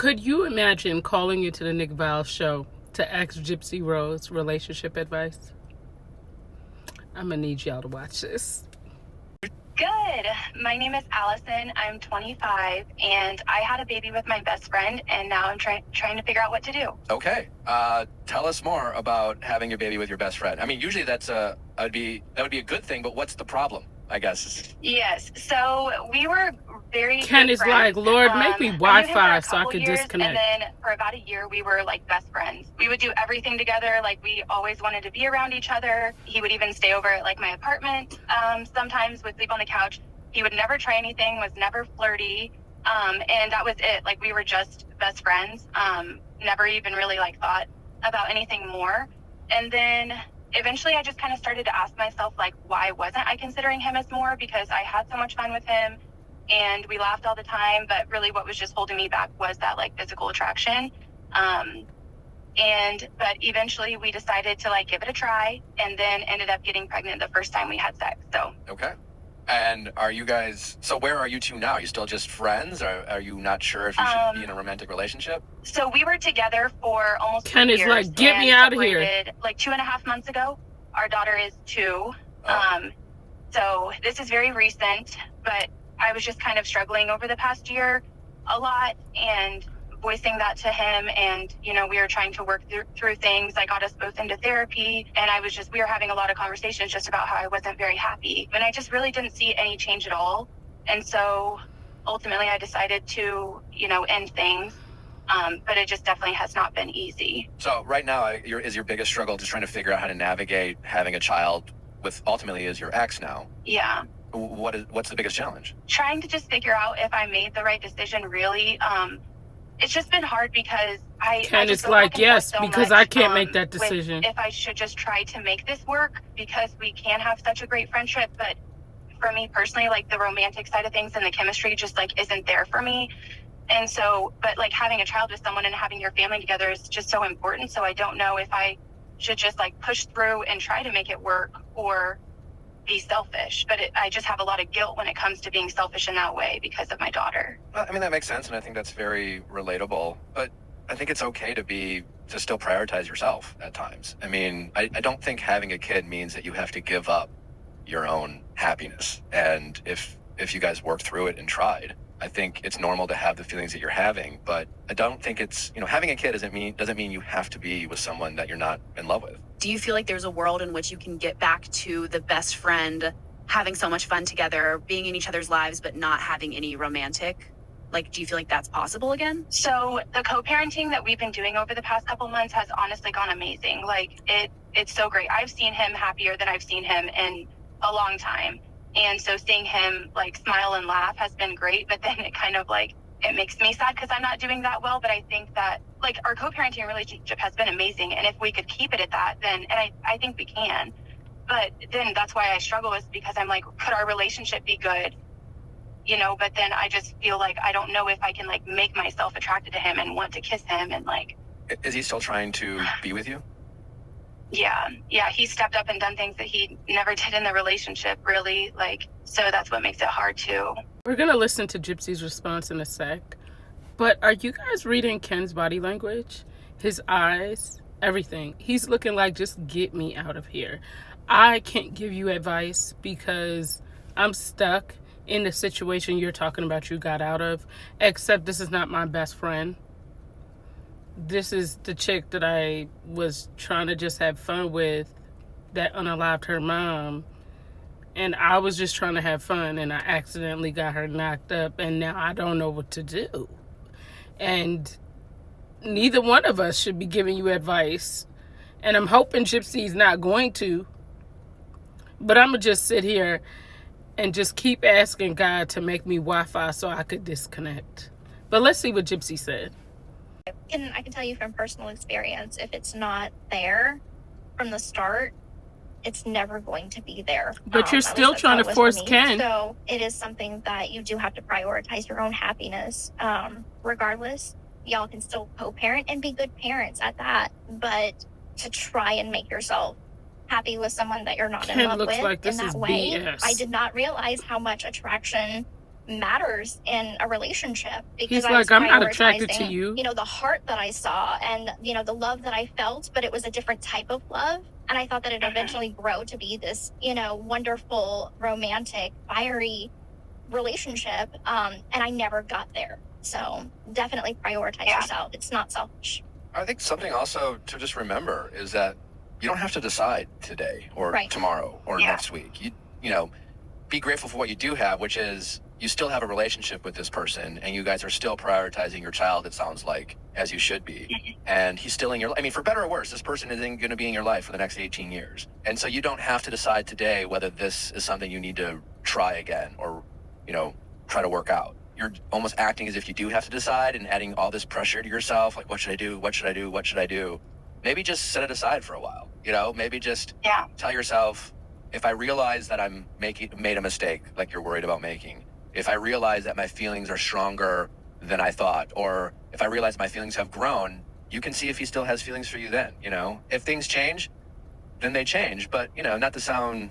Could you imagine calling into the Nick Val show to ask Gypsy Rose relationship advice? I'm gonna need y'all to watch this. Good. My name is Allison. I'm 25, and I had a baby with my best friend, and now I'm trying to figure out what to do. Okay. Tell us more about having a baby with your best friend. I mean, usually that would be a good thing, but what's the problem, I guess? Yes. So we were very Ken good is friends. like, Lord, make me I knew him Wi-Fi for a so I couple could years, disconnect. And then for about a year, we were like best friends. We would do everything together. Like, we always wanted to be around each other. He would even stay over at like my apartment. Sometimes would sleep on the couch. He would never try anything, was never flirty. And that was it. Like, we were just best friends. Never even really like thought about anything more. And then eventually I just kind of started to ask myself, like, why wasn't I considering him as more? Because I had so much fun with him and we laughed all the time. But really what was just holding me back was that like physical attraction. But eventually we decided to like give it a try, and then ended up getting pregnant the first time we had sex. So. Okay. And are you guys, so where are you two now? Are you still just friends? Or are you not sure if you should be in a romantic relationship? So we were together for almost 2 Ken is years. like, get me out of here. Like 2.5 months ago. Our daughter is 2. Oh. So this is very recent, but I was just kind of struggling over the past year a lot and voicing that to him. And, you know, we were trying to work through things. I got us both into therapy, and we were having a lot of conversations just about how I wasn't very happy. And I just really didn't see any change at all. And so ultimately I decided to, you know, end things. But it just definitely has not been easy. So right now, is your biggest struggle just trying to figure out how to navigate having a child with ultimately is your ex now? Yeah. What's the biggest challenge? Trying to just figure out if I made the right decision, really. It's just been hard because Ken is like, yes, because I can't make that decision. If I should just try to make this work, because we can have such a great friendship, but for me personally, like the romantic side of things and the chemistry just like isn't there for me. And so, but like having a child with someone and having your family together is just so important. So I don't know if I should just like push through and try to make it work or be selfish. But I just have a lot of guilt when it comes to being selfish in that way because of my daughter. Well, I mean, that makes sense. And I think that's very relatable. But I think it's okay to still prioritize yourself at times. I mean, I don't think having a kid means that you have to give up your own happiness. And if you guys worked through it and tried, I think it's normal to have the feelings that you're having, but I don't think it's, having a kid doesn't mean you have to be with someone that you're not in love with. Do you feel like there's a world in which you can get back to the best friend, having so much fun together, being in each other's lives, but not having any romantic? Like, do you feel like that's possible again? So the co-parenting that we've been doing over the past couple months has honestly gone amazing. Like, it's so great. I've seen him happier than I've seen him in a long time. And so seeing him like smile and laugh has been great, but then it kind of like, it makes me sad because I'm not doing that well. But I think that like our co-parenting relationship has been amazing. And if we could keep it at that, then, and I think we can, but then that's why I struggle, is because I'm like, could our relationship be good? But then I just feel like I don't know if I can like make myself attracted to him and want to kiss him and like. Is he still trying to be with you? Yeah, he stepped up and done things that he never did in the relationship, really. Like, so that's what makes it hard too. We're gonna listen to Gypsy's response in a sec, but are you guys reading Ken's body language? His eyes, everything. He's looking like, just get me out of here. I can't give you advice because I'm stuck in the situation you're talking about you got out of, except this is not my best friend. This is the chick that I was trying to just have fun with that unalived her mom. And I was just trying to have fun, and I accidentally got her knocked up, and now I don't know what to do. And neither one of us should be giving you advice. And I'm hoping Gypsy's not going to. But I'm going to just sit here and just keep asking God to make me Wi-Fi so I could disconnect. But let's see what Gypsy said. I can tell you from personal experience, if it's not there from the start, it's never going to be there. But you're still trying to force Ken. So it is something that you do have to prioritize your own happiness. Regardless, y'all can still co-parent and be good parents at that. But to try and make yourself happy with someone that you're not in love with like in that way, BS. I did not realize how much attraction matters in a relationship, because He's I like, was I'm not attracted to prioritizing, you. you know, the heart that I saw and, you know, the love that I felt, but it was a different type of love. And I thought that it'd eventually grow to be this, you know, wonderful, romantic, fiery relationship. And I never got there. So definitely prioritize yourself. It's not selfish. I think something also to just remember is that you don't have to decide today or Right. tomorrow or next week. You know, be grateful for what you do have, which is you still have a relationship with this person and you guys are still prioritizing your child, it sounds like, as you should be. And he's still in your life. I mean, for better or worse, this person isn't going to be in your life for the next 18 years. And so you don't have to decide today whether this is something you need to try again or, you know, try to work out. You're almost acting as if you do have to decide and adding all this pressure to yourself. Like, what should I do? What should I do? What should I do? Maybe just set it aside for a while. You know, maybe just tell yourself, if I realize that I'm made a mistake, like you're worried about making, if I realize that my feelings are stronger than I thought, or if I realize my feelings have grown, you can see if he still has feelings for you then, you know? If things change, then they change. But, you know, not to sound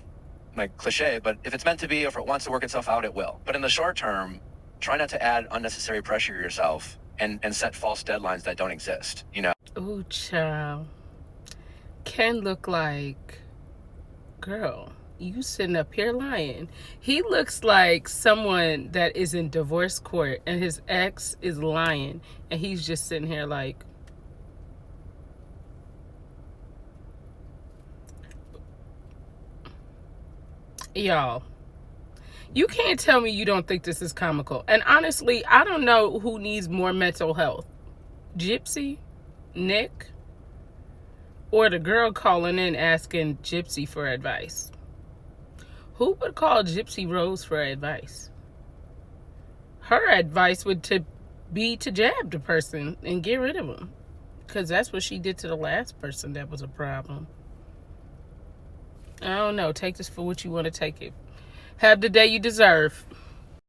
like cliche, but if it's meant to be, if it wants to work itself out, it will. But in the short term, try not to add unnecessary pressure to yourself and set false deadlines that don't exist, you know? Ooh, child. Ken look like, girl, you sitting up here lying. He looks like someone that is in divorce court and his ex is lying and he's just sitting here like, y'all, you can't tell me you don't think this is comical. And honestly, I don't know who needs more mental health. Gypsy, Nick, or the girl calling in asking Gypsy for advice. Who would call Gypsy Rose for advice? Her advice would be to jab the person and get rid of them. Because that's what she did to the last person that was a problem. I don't know. Take this for what you want to take it. Have the day you deserve.